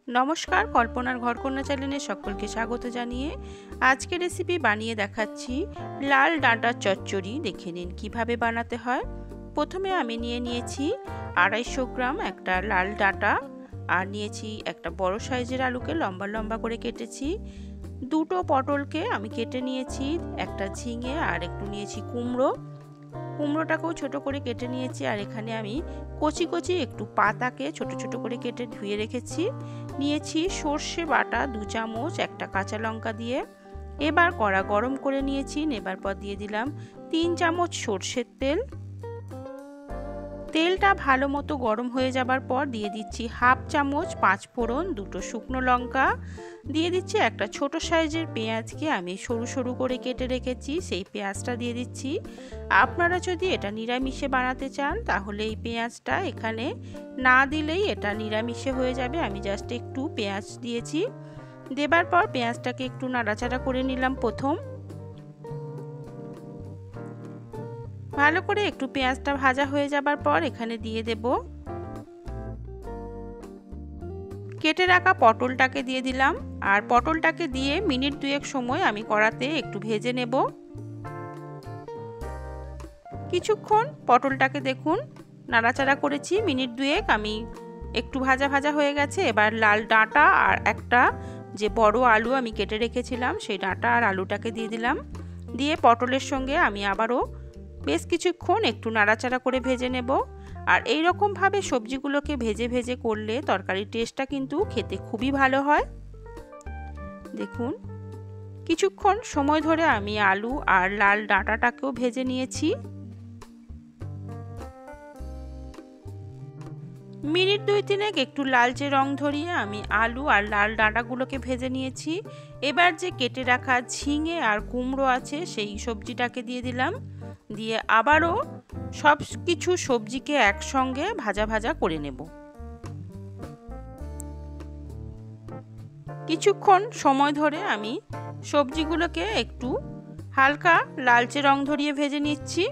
নমস্কার, কল্পনার ঘরকন্যা চ্যানেলে সকলকে স্বাগত জানিয়ে আজকে রেসিপি বানিয়ে দেখাচ্ছি লাল ডাঁটার চচ্চড়ি। দেখে নিন কিভাবে বানাতে হয়। প্রথমে আমি নিয়েছি 250 গ্রাম একটা লাল ডাঁটা, আর নিয়েছি একটা বড় সাইজের আলুকে লম্বা লম্বা করে কেটেছি, দুটো পটলকে আমি কেটে নিয়েছি, একটা ঝিঙে আর একটু নিয়েছি কুমড়োটাকেও ছোট করে কেটে নিয়েছি। আর এখানে আমি কচি কচি একটু পাতাকে ছোট ছোট করে কেটে ধুয়ে রেখেছি। নিয়েছি সর্ষে বাটা 2 চামচ, একটা কাঁচা লঙ্কা দিয়ে এবার কড়া গরম করে নিয়েছি। নেবার পর দিয়ে দিলাম 3 চামচ সর্ষের তেল। তেলটা ভালো মতো গরম হয়ে যাবার পর দিয়ে দিচ্ছি হাফ চামচ 5 ফোড়ন, দুটো শুকনো লঙ্কা, দিয়ে দিচ্ছি একটা ছোট সাইজের পেঁয়াজকে আমি সরু সরু করে কেটে রেখেছি, সেই পেঁয়াজটা দিয়ে দিচ্ছি। আপনারা যদি এটা নিরামিষে বানাতে চান তাহলে এই পেঁয়াজটা এখানে না দিলেই এটা নিরামিষে হয়ে যাবে। আমি জাস্ট একটু পেঁয়াজ দিয়েছি। দেবার পর পেঁয়াজটাকে একটু নাড়াচাড়া করে নিলাম। প্রথম ভালো করে একটু পেঁয়াজটা ভাজা হয়ে যাবার পর এখানে দিয়ে দেব কেটে রাখা পটলটাকে দিয়ে দিলাম। আর পটলটাকে দিয়ে মিনিট দুয়েক সময় আমি কড়াতে একটু ভেজে নেব। কিছুক্ষণ পটলটাকে দেখুন নাড়াচাড়া করেছি, মিনিট দুয়েক আমি একটু ভাজা ভাজা হয়ে গেছে। এবার লাল ডাঁটা আর একটা যে বড় আলু আমি কেটে রেখেছিলাম সেই ডাঁটা আর আলুটাকে দিয়ে দিলাম। দিয়ে পটলের সঙ্গে আমি আবারও বেশ কিছুক্ষণ একটু নাড়াচাড়া করে ভেজে নেব। আর এই রকম ভাবে সবজিগুলোকে ভেজে ভেজে করলে তরকারির টেস্টটা কিন্তু খেতে খুবই ভালো হয়। দেখুন কিছুক্ষণ সময় ধরে আমি আলু আর লাল ডাঁটাটাকেও ভেজে নিয়েছি। মিনিট 2-3 একটু লালচে রং ধরিয়ে আমি আলু আর লাল ডাঁটাগুলোকে ভেজে নিয়েছি। এবার যে কেটে রাখা ঝিঙে আর কুমড়ো আছে সেই সবজিটাকে দিয়ে দিলাম। দিয়ে আবারও সব কিছু সবজিকে একসঙ্গে ভাজা ভাজা করে নেব। কিছুক্ষণ সময় ধরে আমি সবজিগুলোকে একটু হালকা লালচে রং ধরিয়ে ভেজে নিচ্ছি।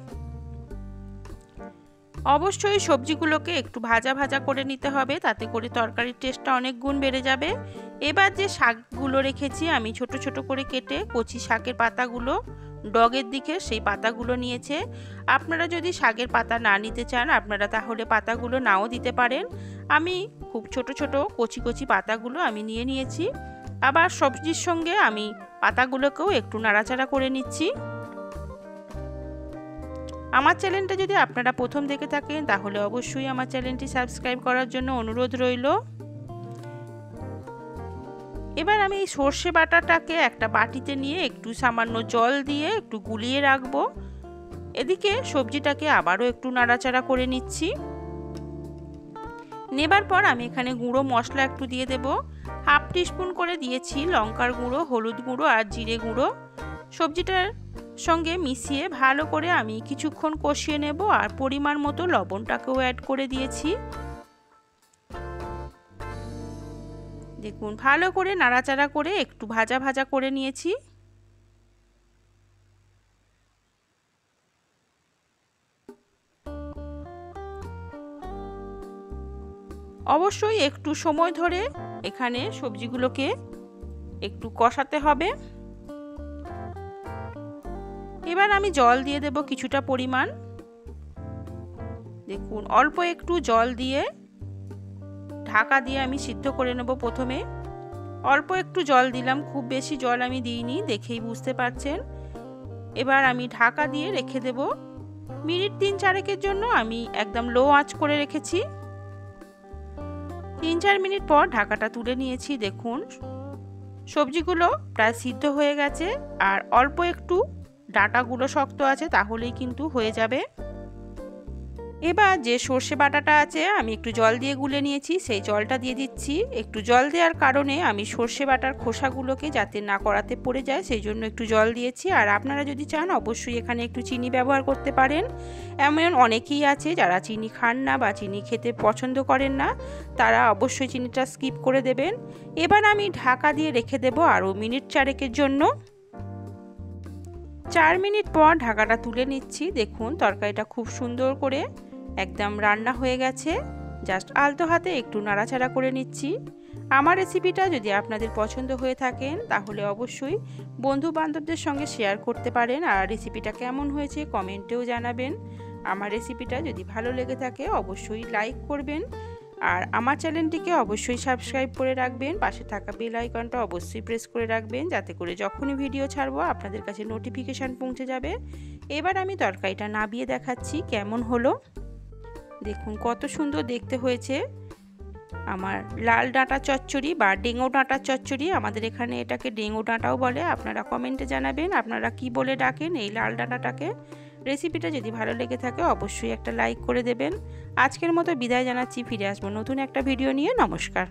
অবশ্যই সবজিগুলোকে একটু ভাজা ভাজা করে নিতে হবে, তাতে করে তরকারির টেস্টটা অনেক গুণ বেড়ে যাবে। এবার যে শাকগুলো রেখেছি আমি ছোট ছোট করে কেটে, কচি শাকের পাতাগুলো ডগের দিকে সেই পাতাগুলো নিয়েছে। আপনারা যদি শাকের পাতা না নিতে চান আপনারা তাহলে পাতাগুলো নাও দিতে পারেন। আমি খুব ছোট ছোট কচি কচি পাতাগুলো আমি নিয়েছি। আবার সবজির সঙ্গে আমি পাতাগুলোকেও একটু নাড়াচাড়া করে নিচ্ছি। আমার চ্যানেলটা যদি আপনারা প্রথম দেখে থাকেন তাহলে অবশ্যই আমার চ্যানেলটি সাবস্ক্রাইব করার জন্য অনুরোধ রইল। এবার আমি এই সর্ষে বাটাটাকে একটা বাটিতে নিয়ে একটু সামান্য জল দিয়ে একটু গুলিয়ে রাখবো। এদিকে সবজিটাকে আবারও একটু নাড়াচাড়া করে নিচ্ছি। নেবার পর আমি এখানে গুঁড়ো মশলা একটু দিয়ে দেব। হাফ টিস্পুন করে দিয়েছি লঙ্কার গুঁড়ো, হলুদ গুঁড়ো আর জিরে গুঁড়ো। সবজিটার সঙ্গে মিশিয়ে ভালো করে আমি কিছুক্ষণ কষিয়ে নেব। আর পরিমাণ মতো লবণটাকেও অ্যাড করে দিয়েছি। দেখুন ভালো করে নাড়াচাড়া করে একটু ভাজা ভাজা করে নিয়েছি। অবশ্যই একটু সময় ধরে এখানে সবজিগুলোকে একটু কষাতে হবে। এবার আমি জল দিয়ে দেব কিছুটা পরিমাণ। দেখুন অল্প একটু জল দিয়ে ঢাকা দিয়ে আমি সিদ্ধ করে নেব। প্রথমে অল্প একটু জল দিলাম, খুব বেশি জল আমি দিইনি, দেখেই বুঝতে পারছেন। এবার আমি ঢাকা দিয়ে রেখে দেব মিনিট 3-4 জন্য। আমি একদম লো আঁচ করে রেখেছি। 3-4 মিনিট পর ঢাকাটা তুলে নিয়েছি। দেখুন সবজিগুলো প্রায় সিদ্ধ হয়ে গেছে। আর অল্প একটু ডাঁটাগুলো শক্ত আছে, তাহলেই কিন্তু হয়ে যাবে। এবার যে সর্ষে বাটাটা আছে আমি একটু জল দিয়ে গুলে নিয়েছি, সেই জলটা দিয়ে দিচ্ছি। একটু জল দেওয়ার কারণে আমি সর্ষে বাটার খোসাগুলোকে যাতে না কড়াতে পড়ে যায় সেই জন্য একটু জল দিয়েছি। আর আপনারা যদি চান অবশ্যই এখানে একটু চিনি ব্যবহার করতে পারেন। এমন অনেকেই আছে যারা চিনি খান না বা চিনি খেতে পছন্দ করেন না, তারা অবশ্যই চিনিটা স্কিপ করে দেবেন। এবার আমি ঢাকা দিয়ে রেখে দেব আরও মিনিট 4 জন্য। 4 মিনিট পর ঢাকাটা তুলে নিচ্ছি। দেখুন তরকারিটা খুব সুন্দর করে একদম রান্না হয়ে গেছে। জাস্ট আলতো হাতে একটু নাড়াচাড়া করে নিচ্ছি। আমার রেসিপিটা যদি আপনাদের পছন্দ হয়ে থাকেন তাহলে অবশ্যই বন্ধু বান্ধবদের সঙ্গে শেয়ার করতে পারেন, আর রেসিপিটা কেমন হয়েছে কমেন্টেও জানাবেন। আমার রেসিপিটা যদি ভালো লেগে থাকে অবশ্যই লাইক করবেন, আর আমার চ্যানেলটিকে অবশ্যই সাবস্ক্রাইব করে রাখবেন। পাশে থাকা বেল আইকনটা অবশ্যই প্রেস করে রাখবেন, যাতে করে যখনই ভিডিও ছাড়বো আপনাদের কাছে নোটিফিকেশান পৌঁছে যাবে। এবার আমি তরকারিটা নাবিয়ে দেখাচ্ছি কেমন হলো। দেখুন কত সুন্দর দেখতে হয়েছে আমার লাল ডাঁটা চচ্চড়ি বা ডেঙ্গো ডাঁটার চচ্চড়ি। আমাদের এখানে এটাকে ডেঙ্গো ডাঁটাও বলে, আপনারা কমেন্টে জানাবেন আপনারা কি বলে ডাকেন এই লাল ডাঁটাটাকে। রেসিপিটা যদি ভালো লেগে থাকে অবশ্যই একটা লাইক করে দেবেন। আজকের মতো বিদায় জানাচ্ছি, ফিরে আসবো নতুন একটা ভিডিও নিয়ে। নমস্কার।